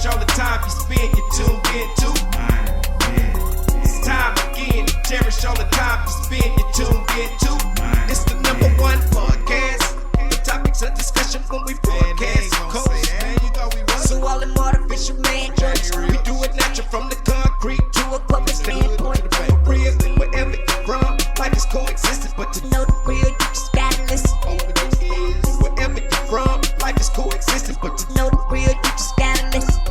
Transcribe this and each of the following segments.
cherish all the time you spend, you tuned in to. It's time again to cherish all the time you spend, you tuned in to. It's the number one podcast. The topics of discussion when we broadcast. So all them artificial man jokes, we do it natural from the concrete to a public standpoint. Real, wherever you're from, life is coexistence, but to know the real, you just gotta listen. Wherever you're from, life is coexistence, but to know the real, you just gotta listen.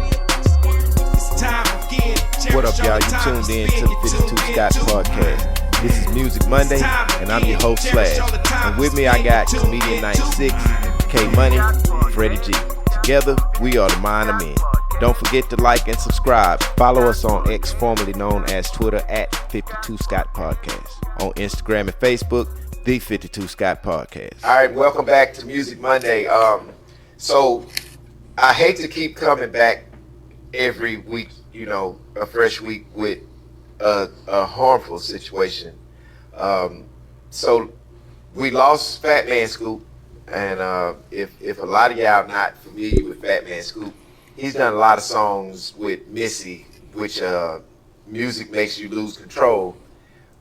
It's time again. What up, y'all? You tuned in to the 52 Scott Podcast. This is Music Monday, and I'm your host, Slash. And with me, I got Comedian 96, K Money, Freddie G. Together, we are the Mind of Men. Don't forget to like and subscribe. Follow us on X, formerly known as Twitter, at 52 Scott Podcast. On Instagram and Facebook, the 52 Scott Podcast. All right, welcome back to Music Monday. So I hate to keep coming back every week, you know, a fresh week with a harmful situation. So we lost Fat Man Scoop. And if a lot of y'all not familiar with Fat Man Scoop, he's done a lot of songs with Missy, which Music Makes You Lose Control,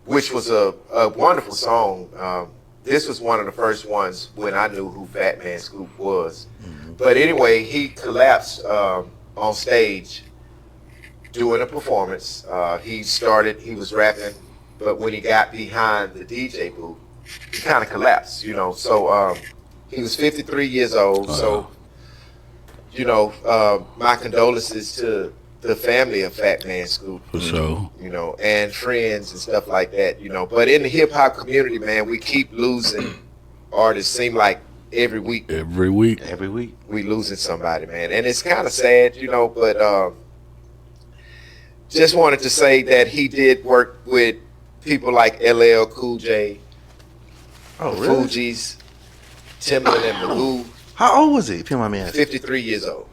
which was a wonderful song. This was one of the first ones when I knew who Fat Man Scoop was. Mm-hmm. But anyway, he collapsed on stage doing a performance. He was rapping, but when he got behind the DJ booth, he kind of collapsed, you know. So he was 53 years old, so, you know, my condolences to the family of Fat Man Scoop. For sure. You know, and friends and stuff like that, you know. But in the hip-hop community, man, we keep losing artists. Seem like every week. Every week. We losing somebody, man. And it's kind of sad, you know, but just wanted to say that he did work with people like LL Cool J, really? Fugees, Timbaland and Magoo. How old was he? If you mind me asking. 53 years old.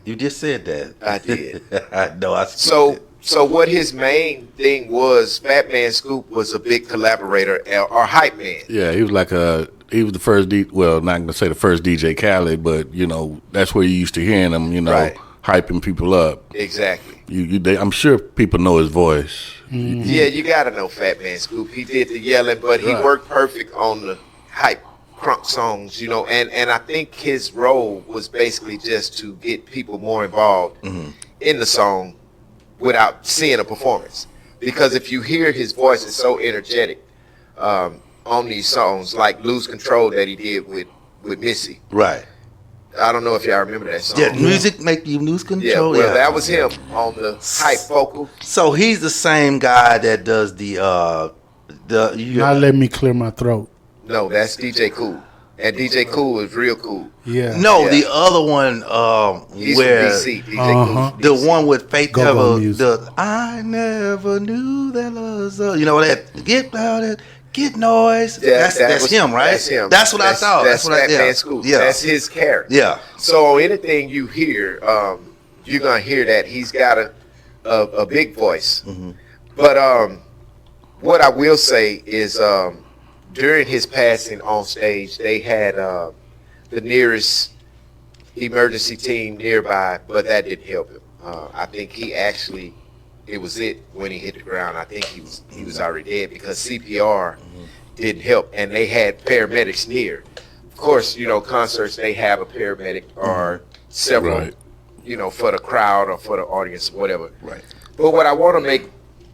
You just said that. I did. I So what his main thing was, Fat Man Scoop was a big collaborator or hype man. Yeah, he was the first not gonna say the first DJ Khaled, but you know that's where you used to hearing him, you know, right, hyping people up. Exactly. I'm sure people know his voice. Mm-hmm. Yeah, you gotta know Fat Man Scoop. He did the yelling, but he worked perfect on the hype crunk songs, you know, and I think his role was basically just to get people more involved in the song without seeing a performance. Because if you hear his voice, it's so energetic on these songs, like Lose Control that he did with Missy. Right. I don't know if y'all remember that song. Yeah, Music Make You Lose Control. Yeah, well, that was him on the hype vocal. So he's the same guy that does Now let me clear my throat. No, that's DJ Cool. And DJ Cool is real cool. Yeah. No, the other one He's where from DC, DJ Cool. the one with Faith Go-Go Ever, music. I never knew that was you know that get louder, get noise. Yeah, that's him, right? That's him. That's what I thought. That's what Fat Man Scoop. Yeah. That's his character. Yeah. So anything you hear, you're gonna hear that he's got a big voice. Mm-hmm. But what I will say is during his passing on stage, they had the nearest emergency team nearby, but that didn't help him. I think it was when he hit the ground. I think he was already dead because CPR didn't help, and they had paramedics near. Of course, you know, concerts, they have a paramedic or several, right, you know, for the crowd or for the audience, whatever. Right. But what I want to make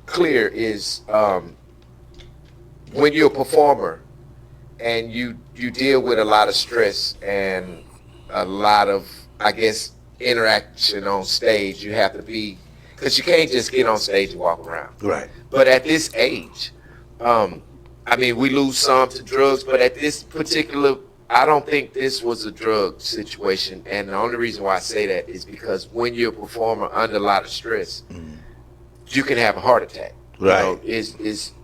clear is when you're a performer and you deal with a lot of stress and a lot of, I guess, interaction on stage, you have to be, because you can't just get on stage and walk around. Right. But at this age, I mean, we lose some to drugs, but at this particular, I don't think this was a drug situation. And the only reason why I say that is because when you're a performer under a lot of stress, you can have a heart attack. Right.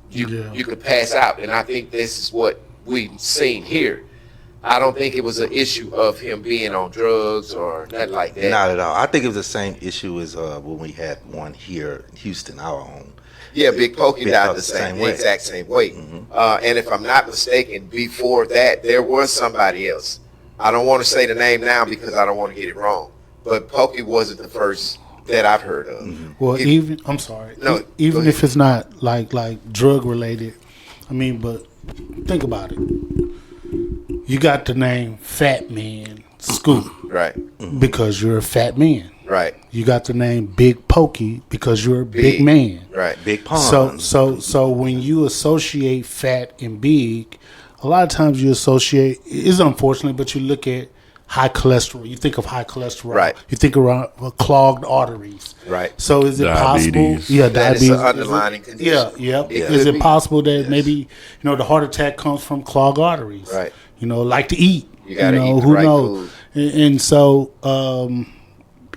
You know, you could pass out. And I think this is what we've seen here. I don't think it was an issue of him being on drugs or nothing like that. Not at all. I think it was the same issue as when we had one here in Houston, our own. Yeah, Big Pokey died the exact same way. Mm-hmm. And if I'm not mistaken, before that, there was somebody else. I don't want to say the name now because I don't want to get it wrong. but Pokey wasn't the first that I've heard of. Well, I'm sorry. Even if it's not like drug related, I mean, but think about it. You got the name Fat Man Scoop, right? Because you're a fat man, right? You got the name Big Pokey because you're a big man, right? Big Pond. So when you associate fat and big, a lot of times you associate. It's unfortunate, but you look at high cholesterol. You think of high cholesterol, right? You think around clogged arteries, right? So is it possible? Yeah, that diabetes. Is an underlying condition. Yeah. Is it possible that maybe the heart attack comes from clogged arteries? Right. Like to eat. You gotta eat the who right knows? food. And so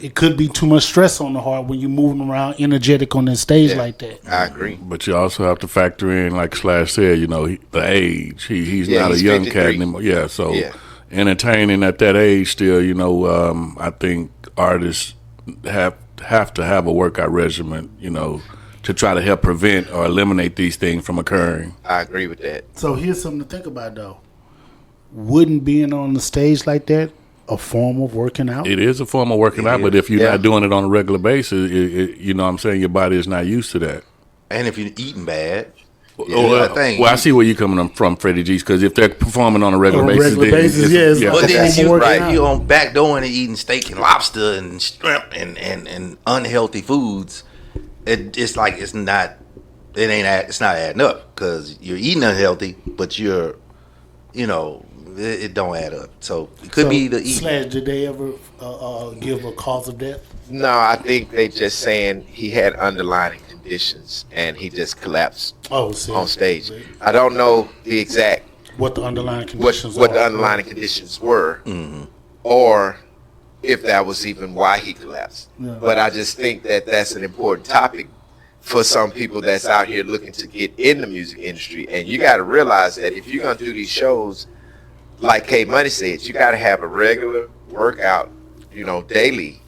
it could be too much stress on the heart when you're moving around energetic on that stage like that. I agree. But you also have to factor in, like Slash said, the age. He's not a young 53. cat anymore. Yeah, so entertaining at that age still, I think artists have to have a workout regimen, to try to help prevent or eliminate these things from occurring. I agree with that. So here's something to think about, though. Wouldn't being on the stage like that a form of working out? It is a form of working out, but if you're not doing it on a regular basis, you know what I'm saying, your body is not used to that. And if you're eating bad, I see where you're coming from, Freddie G's, because if they're performing on a regular basis, but then you on backdoor and eating steak and lobster and shrimp and unhealthy foods. It's not adding up because you're eating unhealthy, but you're, it don't add up. So it could be the eating. Slash, did they ever give a cause of death? No, I think they just saying he had underlying conditions and he just collapsed on stage. I don't know the exact what the underlying conditions what the underlying conditions were, or if that was even why he collapsed. Yeah. But I just think that that's an important topic for some people that's out here looking to get in the music industry. And you got to realize that if you're going to do these shows, like K Money said, you got to have a regular workout, daily.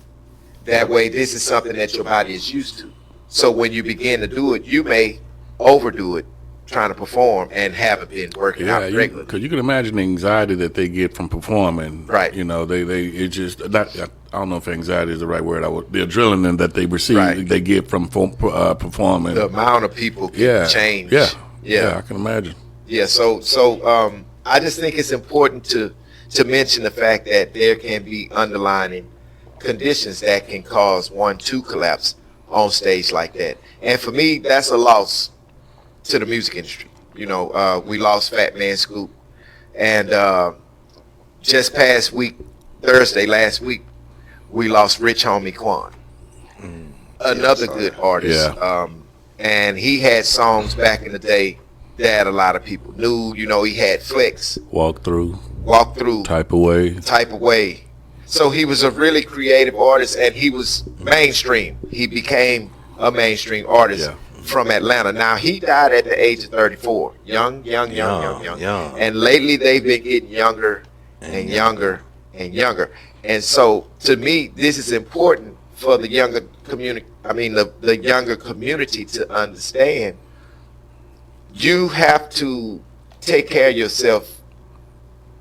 That way, this is something that your body is used to. So when you begin to do it, you may overdo it trying to perform and haven't been working out regularly. Because you can imagine the anxiety that they get from performing. Right. It just not. I don't know if anxiety is the right word. The adrenaline that they receive, they get from performing. The amount of people can change. Yeah, I can imagine. Yeah. So I just think it's important to mention the fact that there can be underlying conditions that can cause one to collapse on stage like that. And for me, that's a loss to the music industry. We lost Fat Man Scoop, and just past week, Thursday last week, we lost Rich Homie Quan, another good artist. Yeah. And he had songs back in the day that a lot of people knew. He had Flex, Walk Through, Type of Way. So he was a really creative artist, and he was mainstream. He became a mainstream artist from Atlanta. Now, he died at the age of 34. Young. And lately, they've been getting younger and younger and younger. And so, to me, this is important for the younger community. The younger community to understand. You have to take care of yourself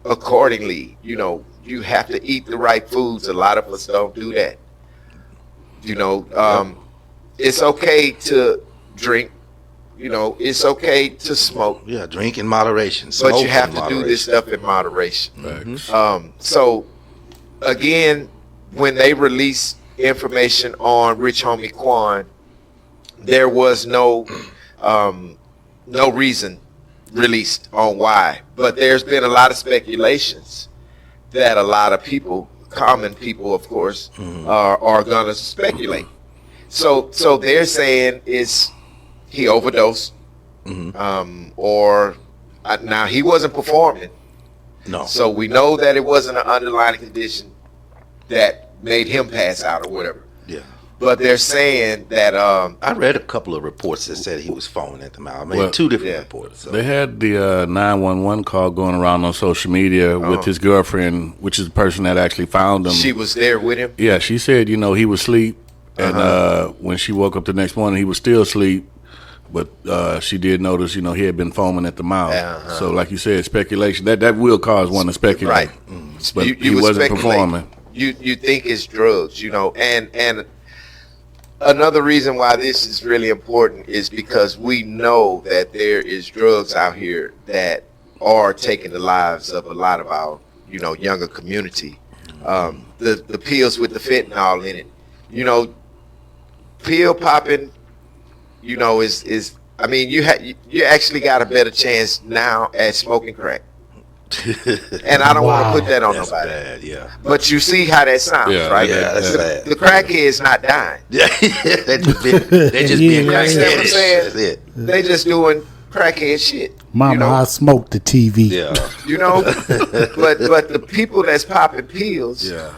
accordingly. You have to eat the right foods. A lot of us don't do that. It's okay to drink. It's okay to smoke. Yeah, drink in moderation. But you have to do this stuff in moderation. So, again, when they released information on Rich Homie Quan, there was no reason released on why. But there's been a lot of speculations that a lot of people, common people, of course, are going to speculate. So they're saying he overdosed, or now he wasn't performing. No. So we know that it wasn't an underlying condition that made him pass out or whatever. Yeah. But they're saying that I read a couple of reports that said he was foaming at the mouth. Two different reports. So. They had the 911 call going around on social media with his girlfriend, which is the person that actually found him. She was there with him? Yeah, she said, he was asleep. And when she woke up the next morning, he was still asleep. But she did notice, he had been foaming at the mouth. So like you said, speculation. That will cause one to speculate. Right. But he wasn't performing. you think it's drugs, and another reason why this is really important is because we know that there is drugs out here that are taking the lives of a lot of our, younger community. The pills with the fentanyl in it, pill popping, is I mean, you actually got a better chance now at smoking crack. And I don't want to put that on nobody. Bad, yeah. But you see how that sounds, right? Yeah, that's bad. The crackhead's not dying. Yeah, they just being You understand what I'm crackheadish. saying? That's it. They just doing crackhead shit. Mama, I smoked the TV. Yeah. But the people that's popping pills, they're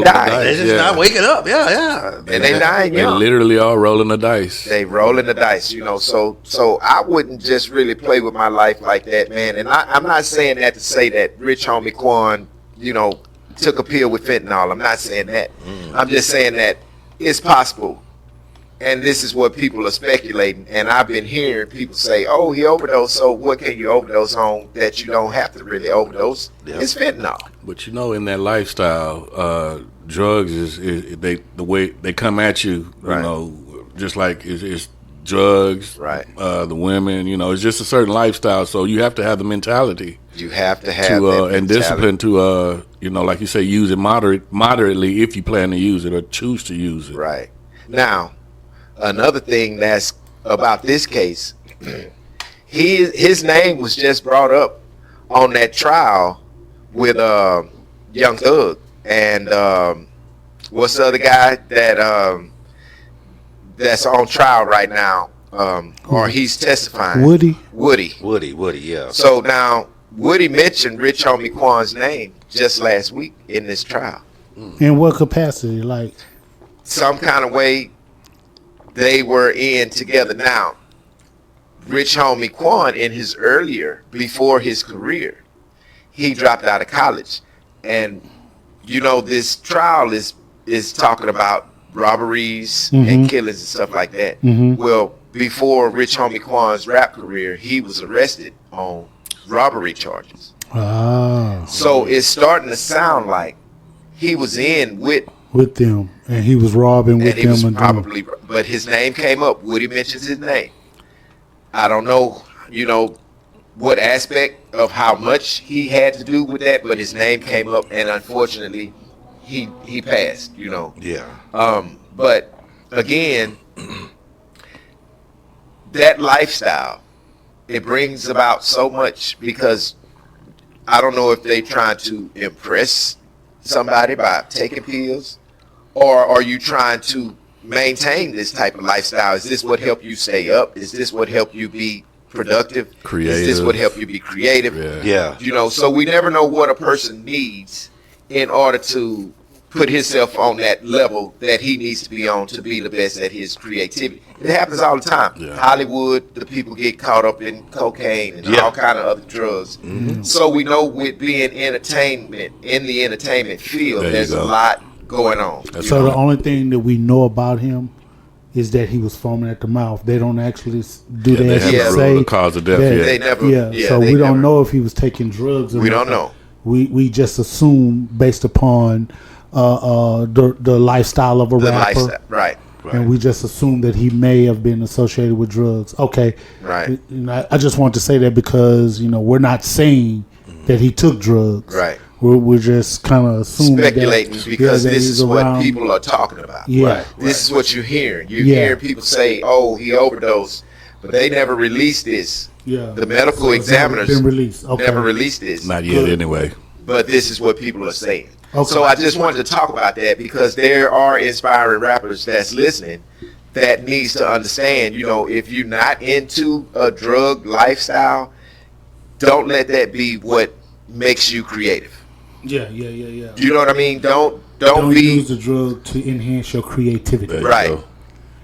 dying. They're just not waking up. Yeah. And they dying They young. literally are rolling the dice. They rolling the dice, So I wouldn't just really play with my life like that, man. And I'm not saying that to say that Rich Homie Quan, took a pill with fentanyl. I'm not saying that. I'm just saying that it's possible. And this is what people are speculating. And I've been hearing people say, oh, he overdosed, so what can you overdose on that you don't have to really overdose? Yeah. It's fentanyl. But in that lifestyle, drugs is the way they come at you, just like it's drugs, right? The women, it's just a certain lifestyle. So you have to have the mentality. You have to have and discipline to, like you say, use it moderately if you plan to use it or choose to use it. Right. Now, another thing that's about this case, his name was just brought up on that trial with Young Thug and what's the other guy that's on trial right now, or he's testifying? Woody, yeah. So now Woody mentioned Rich Homie Quan's name just last week in this trial. In what capacity? Like some kind of way. They were in together. Now, Rich Homie Quan, before his career, he dropped out of college. And, this trial is talking about robberies and killings and stuff like that. Well, before Rich Homie Quan's rap career, he was arrested on robbery charges. So it's starting to sound like he was in with them, and he was robbing with them. And probably, but his name came up. Woody mentions his name. I don't know, what aspect of how much he had to do with that, but his name came up, and unfortunately, he passed. Yeah. But again, that lifestyle, it brings about so much because I don't know if they trying to impress somebody by taking pills, or are you trying to maintain this type of lifestyle? Is this what helped you stay up? Is this what helped you be productive? Creative. Is this what helped you be creative? Yeah. So we never know what a person needs in order to put himself on that level that he needs to be on to be the best at his creativity. It happens all the time. Yeah. Hollywood, the people get caught up in cocaine and all kind of other drugs. So we know with being in the entertainment field, there's a lot going on. So the only thing that we know about him is that he was foaming at the mouth. They don't actually say the cause of death. They never. So we don't know if he was taking drugs. We don't know. We just assume based upon the lifestyle of a rapper, right? And we just assume that he may have been associated with drugs. Okay, right. I just want to say that because we're not saying that he took drugs, right? We're just kind of assuming, speculating because this is what people are talking about. Yeah, this is what you're hearing. You're hearing people say, "Oh, he overdosed," but they never released this. Yeah, the medical examiners never released. Okay. Never released this. Not yet, anyway. But this is what people are saying. Okay. So I just wanted to talk about that because there are inspiring rappers that's listening that needs to understand, if you're not into a drug lifestyle, don't let that be what makes you creative. Yeah. You know what I mean? Don't use the drug to enhance your creativity. Right.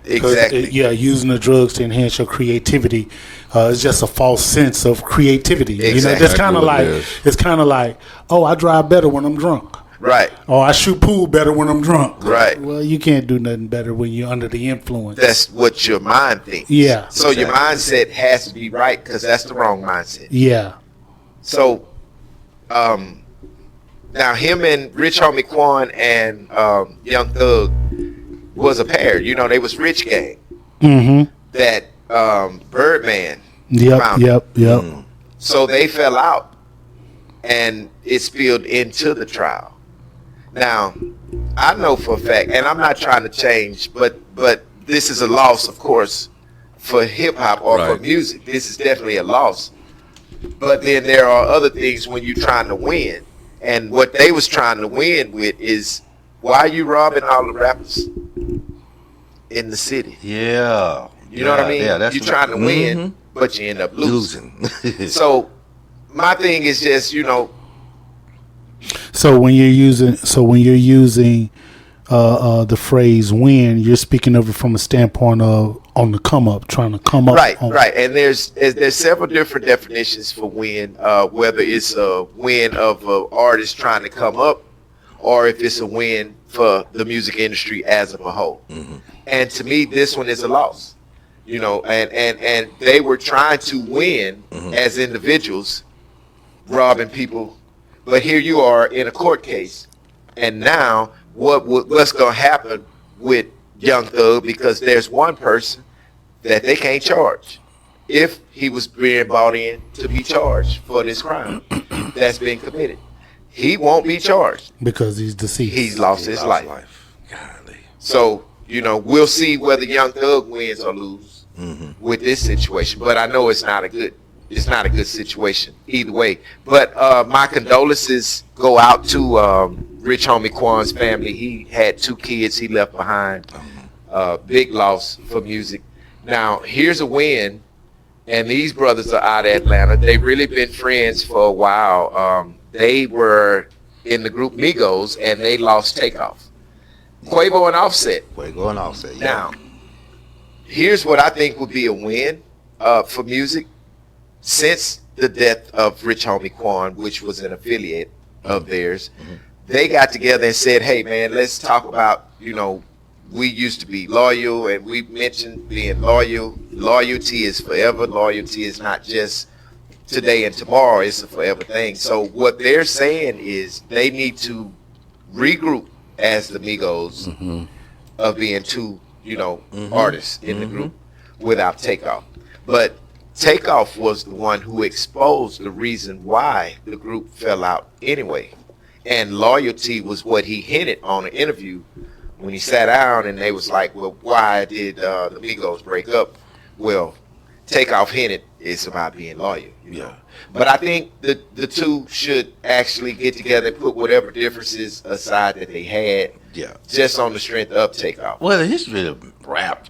Exactly. Using the drugs to enhance your creativity is just a false sense of creativity. Exactly. It's kind of like, oh, I drive better when I'm drunk. Right. Or I shoot pool better when I'm drunk. Right. Well, you can't do nothing better when you're under the influence. That's what your mind thinks. Yeah. So your mindset has to be right because that's the wrong mindset. Yeah. So, Now him and Rich Homie Quan and Young Thug was a pair. You know, they was Rich Gang. Mm-hmm. That Birdman. Yep. So they fell out, and it spilled into the trial. Now, I know for a fact, and I'm not trying to change, but this is a loss, of course, for hip hop or for music. This is definitely a loss. But then there are other things when you're trying to win. And what they was trying to win with is, why are you robbing all the rappers in the city? Yeah. You know what I mean? Yeah, you're trying to win, but you end up losing. So my thing is just, you know. So when you're using the phrase "win," you're speaking of it from a standpoint of on the come up, trying to come up. Right. And there's several different definitions for win. Whether it's a win of an artist trying to come up, or if it's a win for the music industry as a whole. Mm-hmm. And to me, this one is a loss. You know, and they were trying to win as individuals, robbing people. But here you are in a court case, and now what's going to happen with Young Thug, because there's one person that they can't charge if he was being brought in to be charged for this crime that's been committed. He won't be charged because he's deceased. He's lost his life. Golly. So, you know, we'll see whether Young Thug wins or loses with this situation. But I know it's not a good situation either way. But my condolences go out to Rich Homie Quan's family. He had 2 kids he left behind. Big loss for music. Now, here's a win, and these brothers are out of Atlanta. They've really been friends for a while. They were in the group Migos, and they lost Takeoff. Quavo and Offset. Yeah. Now, here's what I think would be a win for music. Since the death of Rich Homie Quan, which was an affiliate of theirs, they got together and said, hey, man, let's talk about, you know, we used to be loyal, and we mentioned being loyal. Loyalty is forever. Loyalty is not just today and tomorrow. It's a forever thing. So what they're saying is they need to regroup as the Migos of being 2, you know, artists in the group without Takeoff. But Takeoff was the one who exposed the reason why the group fell out anyway. And loyalty was what he hinted on an interview when he sat down, and they was like, well, why did the Migos break up? Well, Takeoff hinted it's about being loyal. You know? But I think the 2 should actually get together and put whatever differences aside that they had just on the strength of Takeoff. Well, the history of rap,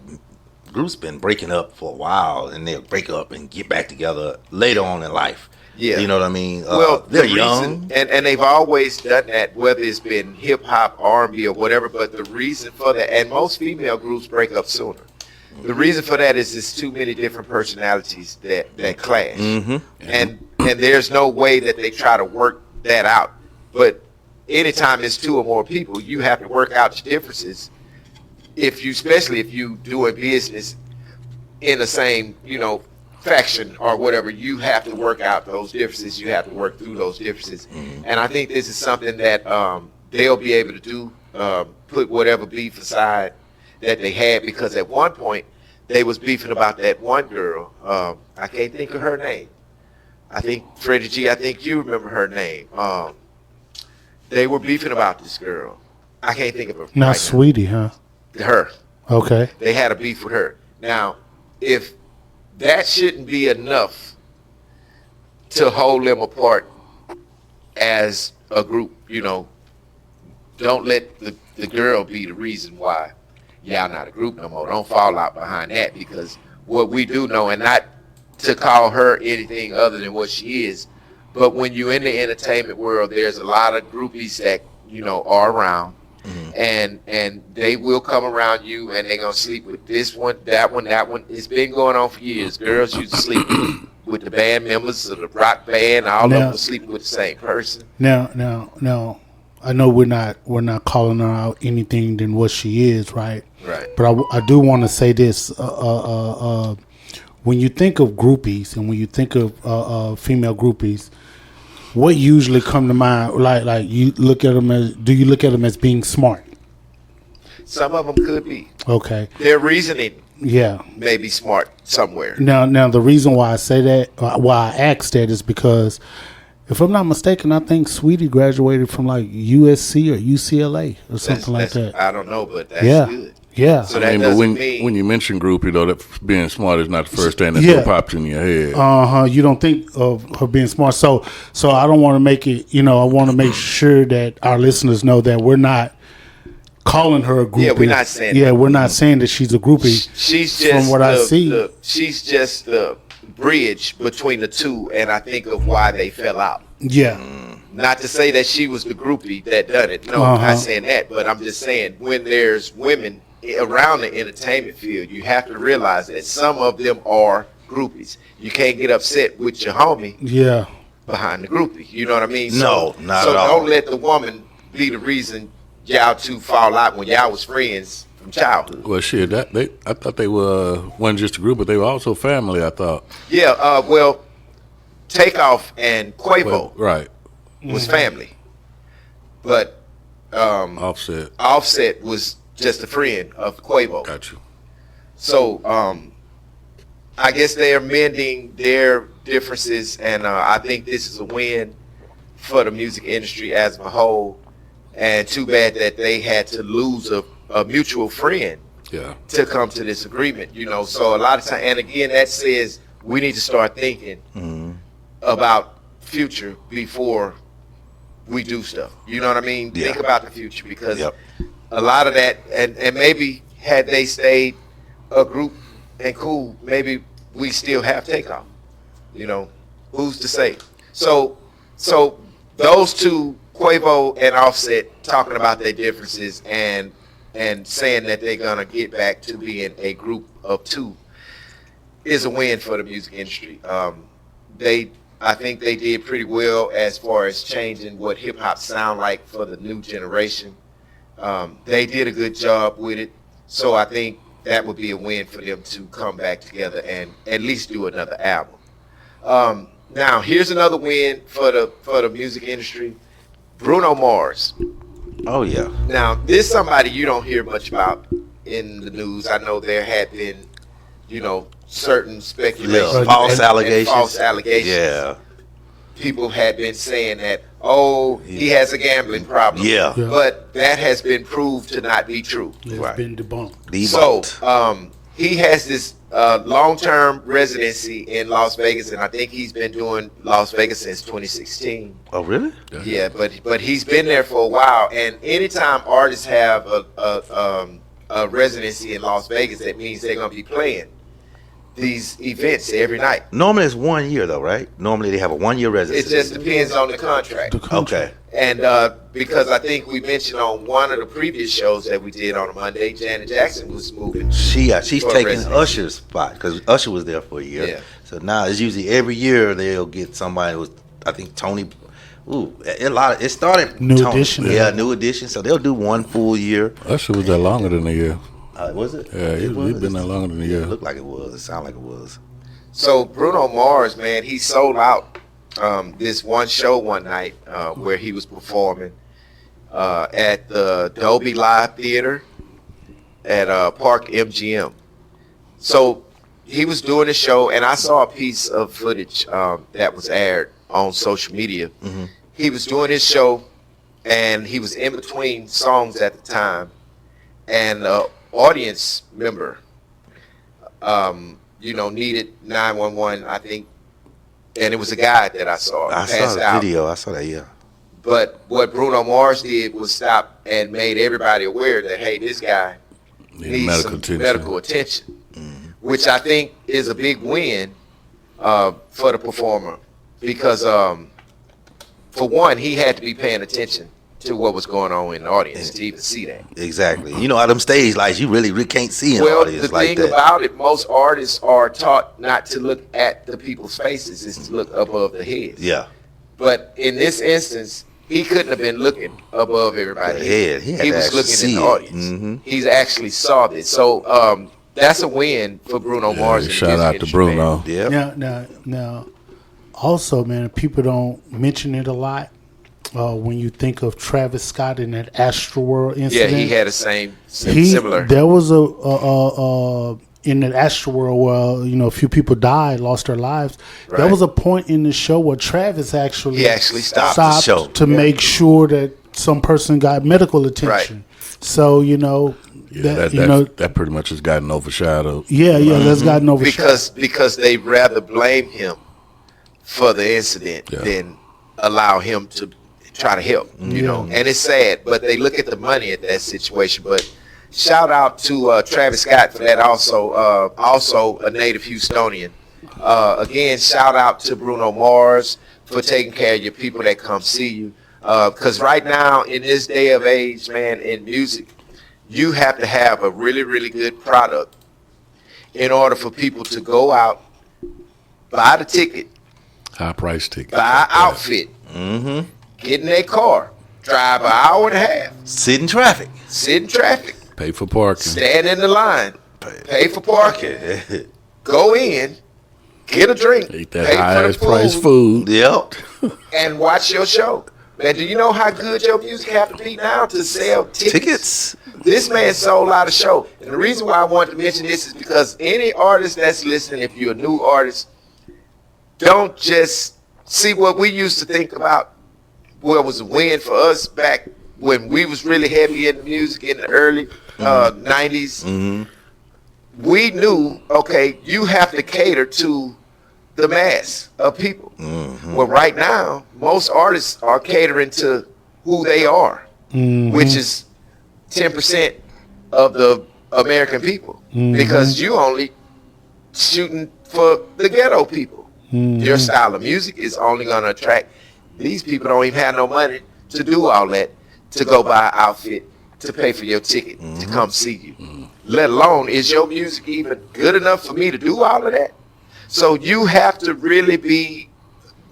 groups been breaking up for a while, and they'll break up and get back together later on in life. Yeah, you know what I mean. Well, they're young, and they've always done that, whether it's been hip hop, R&B, or whatever. But the reason for that, and most female groups break up sooner. The reason for that is there's too many different personalities that clash, and there's no way that they try to work that out. But anytime it's 2 or more people, you have to work out your differences. Especially if you doing business in the same, you know, faction or whatever, you have to work out those differences. You have to work through those differences. And I think this is something that they'll be able to do, put whatever beef aside that they had, because at one point they was beefing about that one girl. I can't think of her name. I think Freddie G, I think you remember her name. They were beefing about this girl. I can't think of her. Not Sweetie, huh? Her. Okay. They had a beef with her. Now, if that shouldn't be enough to hold them apart as a group, you know, don't let the girl be the reason why y'all not a group no more. Don't fall out behind that, because what we do know, and not to call her anything other than what she is, but when you're in the entertainment world, there's a lot of groupies that, you know, are around. And they will come around you, and they're gonna sleep with this one, that one, that one. It's been going on for years. Girls used to sleep with the band members of the rock band. All of them were sleeping with the same person. Now, I know we're not calling her out anything than what she is, right? Right. But I do want to say this: when you think of groupies, and when you think of female groupies, what usually come to mind? Like you look at them as? Do you look at them as being smart? Some of them could be. Okay. Their reasoning Yeah. may be smart somewhere. Now the reason why I say that, why I asked that, is because if I'm not mistaken, I think Sweetie graduated from like USC or UCLA or something like that. I don't know, but that's good. Yeah. So I mean, that but doesn't mean when you mention groupie, though, that being smart is not the first thing that pops in your head. You don't think of her being smart. So I don't want to make it. I want to make sure that our listeners know that we're not calling her a groupie. Yeah, we're not saying. Yeah, we're not saying that she's a groupie. She's just from what I see. She's just the bridge between the two, and I think of why they fell out. Yeah. Not to say that she was the groupie that done it. No, I'm not saying that, but I'm just saying when there's women around the entertainment field, you have to realize that some of them are groupies. You can't get upset with your homie behind the groupie. You know what I mean? No, not so at all. don't let the woman be the reason y'all two fall out when y'all was friends from childhood. Well, shit, I thought they wasn't just a group, but they were also family, I thought. Yeah, well, Takeoff and Quavo right. was family. But Offset was just a friend of Quavo. Got you. So I guess they're mending their differences, and I think this is a win for the music industry as a whole. And too bad that they had to lose a mutual friend to come to this agreement. So a lot of time, and again, that says we need to start thinking about future before we do stuff. You know what I mean? Yeah. Think about the future, because a lot of that, and maybe had they stayed a group and cool, maybe we still have Takeoff. Who's to say? So those two, Quavo and Offset, talking about their differences and saying that they're gonna get back to being a group of two is a win for the music industry. I think they did pretty well as far as changing what hip hop sound like for the new generation. They did a good job with it, so I think that would be a win for them to come back together and at least do another album. Now, here's another win for the music industry. Bruno Mars. Oh yeah. Now, this is somebody you don't hear much about in the news. I know there had been, certain speculation, false allegations. False allegations. Yeah. People had been saying that, he has a gambling problem. Yeah. But that has been proved to not be true. It's been debunked. So he has this long-term residency in Las Vegas, and I think he's been doing Las Vegas since 2016. Oh, really? Yeah, but he's been there for a while. And anytime artists have a residency in Las Vegas, that means they're gonna be playing these events every night. Normally it's 1 year though, right? Normally they have a 1 year residency. It just depends on the contract. Okay. And because I think we mentioned on one of the previous shows that we did on a Monday, Janet Jackson was moving. She's taking residency. Usher's spot because Usher was there for a year. Yeah. So now it's usually every year they'll get somebody who's, I think Tony. It started New Tony. Edition. Yeah, New Edition. So they'll do 1 full year. Usher was there longer than a year. Was it? Yeah, he's been there longer than a year. It looked like it was. It sounded like it was. So Bruno Mars, man, he sold out this one show one night where he was performing at the Dolby Live Theater at Park MGM. So he was doing the show, and I saw a piece of footage that was aired on social media. Mm-hmm. He was doing his show, and he was in between songs at the time, and audience member needed 911, I think, and it was a guy that I saw passed out. Video. I saw that. Yeah. But what Bruno Mars did was stop and made everybody aware that, hey, this guy needs some medical attention, which I think is a big win for the performer, because for one, he had to be paying attention to what was going on in the audience to even see that. Exactly. Out them stage lights, you really can't see in the audience like that. Well, the thing about it, most artists are taught not to look at the people's faces, is to look above the heads. Yeah. But in this instance, he couldn't have been looking above everybody's head. He was looking in the audience. Mm-hmm. He's actually saw this. So that's a win for Bruno Mars. Shout out to Bruno. Yeah. Now, Also, man, people don't mention it a lot. When you think of Travis Scott in that Astroworld incident, he had the similar. There was in that Astroworld where a few people died, lost their lives. Right. There was a point in the show where Travis actually stopped the show to make sure that some person got medical attention. Right. So that pretty much has gotten overshadowed. That's gotten overshadowed because they rather blame him for the incident than allow him to try to help, and it's sad, but they look at the money at that situation. But shout out to Travis Scott for that. Also a native Houstonian. Again, shout out to Bruno Mars for taking care of your people that come see you. Because right now in this day of age, man, in music, you have to have a really, really good product in order for people to go out, buy the ticket, high price ticket, buy an outfit. Mm-hmm. Get in their car, drive an hour and a half. Sit in traffic. Pay for parking. Stand in the line. Pay for parking. Go in, get a drink. Eat that highest price food. Yep. And watch your show. Man, do you know how good your music have to be now to sell tickets? This man sold out a show. And the reason why I wanted to mention this is because any artist that's listening, if you're a new artist, don't just see what we used to think about. What was a win for us back when we was really heavy in the music in the early 90s. Mm-hmm. We knew, okay, you have to cater to the mass of people. Mm-hmm. Well, right now, most artists are catering to who they are, which is 10% of the American people, because you only shooting for the ghetto people. Your style of music is only going to attract. These people don't even have no money to do all that, to go buy an outfit, to pay for your ticket, to come see you. Let alone, is your music even good enough for me to do all of that? So you have to really be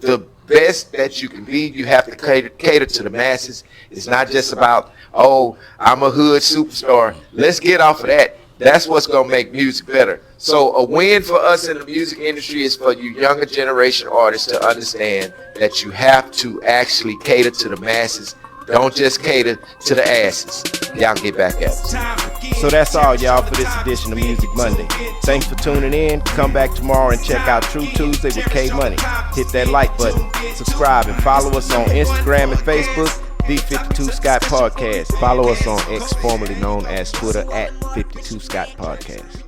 the best that you can be. You have to cater to the masses. It's not just about, I'm a hood superstar. Let's get off of that. That's what's going to make music better. So a win for us in the music industry is for you younger generation artists to understand that you have to actually cater to the masses. Don't just cater to the asses. Y'all get back at us. So that's all, y'all, for this edition of Music Monday. Thanks for tuning in. Come back tomorrow and check out True Tuesday with K Money. Hit that like button, subscribe, and follow us on Instagram and Facebook, The 52 Scott Podcast. Follow us on X, formerly known as Twitter, at 52 Scott Podcast.